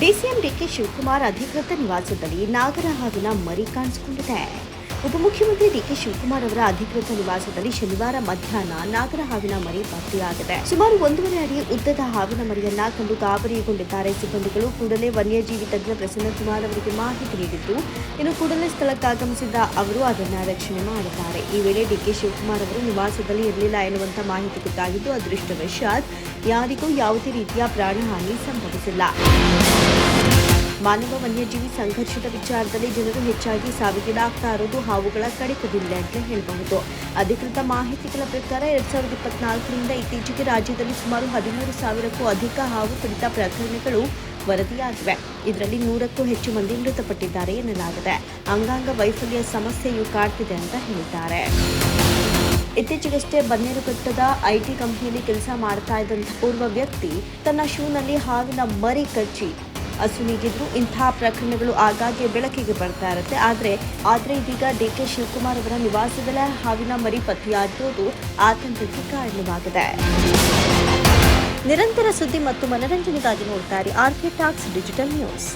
DCM DK Shivakumar ಅಧಿಕೃತ ನಿವಾಸದಲ್ಲಿ ನಾಗರ ಹಾವಿನ ಮರಿ ಕಾಣಿಸಿಕೊಂಡಿದೆ. ಉಪಮುಖ್ಯಮಂತ್ರಿ ಡಿಕೆ ಶಿವಕುಮಾರ್ ಅವರ ಅಧಿಕೃತ ನಿವಾಸದಲ್ಲಿ ಶನಿವಾರ ಮಧ್ಯಾಹ್ನ ನಾಗರ ಹಾವಿನ ಮರಿ ಪತ್ತೆಯಾಗಿದೆ. ಸುಮಾರು 1.5 ಅಡಿ ಉದ್ದದ ಹಾವಿನ ಮರಿಯನ್ನ ಕಂಡು ಗಾಬರಿಗೊಂಡಿದ್ದಾರೆ ಸಿಬ್ಬಂದಿಗಳು. ಕೂಡಲೇ ವನ್ಯಜೀವಿ ತಜ್ಞ ಪ್ರಸನ್ನಕುಮಾರ್ ಅವರಿಗೆ ಮಾಹಿತಿ ನೀಡಿದ್ದು, ಇನ್ನು ಕೂಡಲೇ ಸ್ಥಳಕ್ಕಾಗಮಿಸಿದ ಅವರು ಅದನ್ನು ರಕ್ಷಣೆ ಮಾಡಿದ್ದಾರೆ. ಈ ವೇಳೆ ಡಿಕೆ ಶಿವಕುಮಾರ್ ಅವರು ನಿವಾಸದಲ್ಲಿ ಇರಲಿಲ್ಲ ಎನ್ನುವಂತ ಮಾಹಿತಿ ಗೊತ್ತಾಗಿದ್ದು, ಅದೃಷ್ಟವಶಾತ್ ಯಾರಿಗೂ ಯಾವುದೇ ರೀತಿಯ ಪ್ರಾಣಹಾನಿ ಸಂಭವಿಸಿಲ್ಲ. ಮಾನವ ವನ್ಯಜೀವಿ ಸಂಘರ್ಷದ ವಿಚಾರದಲ್ಲಿ ಜನರು ಹೆಚ್ಚಾಗಿ ಸಾವಿಗೀಡಾಗ್ತಾ ಇರೋದು ಹಾವುಗಳ ಕಡಿತದಿಂದ ಅಂತ ಹೇಳಬಹುದು. ಅಧಿಕೃತ ಮಾಹಿತಿಗಳ ಪ್ರಕಾರ 2024ರಿಂದ ಇತ್ತೀಚೆಗೆ ರಾಜ್ಯದಲ್ಲಿ ಸುಮಾರು 13,000ಕ್ಕೂ ಅಧಿಕ ಹಾವು ಕಡಿತ ಪ್ರಕರಣಗಳು ವರದಿಯಾಗಿವೆ. ಇದರಲ್ಲಿ 100ಕ್ಕೂ ಹೆಚ್ಚು ಮಂದಿ ಮೃತಪಟ್ಟಿದ್ದಾರೆ ಎನ್ನಲಾಗಿದೆ. ಅಂಗಾಂಗ ವೈಫಲ್ಯ ಸಮಸ್ಯೆಯೂ ಕಾಡ್ತಿದೆ ಅಂತ ಹೇಳಿದ್ದಾರೆ. ಇತ್ತೀಚೆಗಷ್ಟೇ ಬನ್ನೇರುಘಟ್ಟದ ಐಟಿ ಕಂಪನಿಯಲ್ಲಿ ಕೆಲಸ ಮಾಡ್ತಾ ಇದ್ದಂಥ ಓರ್ವ ವ್ಯಕ್ತಿ ತನ್ನ ಶೂನಲ್ಲಿ ಹಾವಿನ ಮರಿ ಕಚ್ಚಿ ಅಸುನೀಗಿದ್ರು. ಇಂತಹ ಪ್ರಕರಣಗಳು ಆಗಾಗ್ಗೆ ಬೆಳಕಿಗೆ ಬರ್ತಾ ಇರುತ್ತೆ. ಆದರೆ ಇದೀಗ ಡಿಕೆ ಶಿವಕುಮಾರ್ ಅವರ ನಿವಾಸದಲ್ಲೇ ಹಾವಿನ ಮರಿ ಪತ್ತೆಯಾಗಿರುವುದು ಆತಂಕಕ್ಕೆ ಕಾರಣವಾಗಿದೆ. ನಿರಂತರ ಸುದ್ದಿ ಮತ್ತು ಮನರಂಜನೆಗಾಗಿ ನೋಡ್ತಾರೆ ಆರ್ಕೆ ಟಾಕ್ಸ್ ಡಿಜಿಟಲ್ ನ್ಯೂಸ್.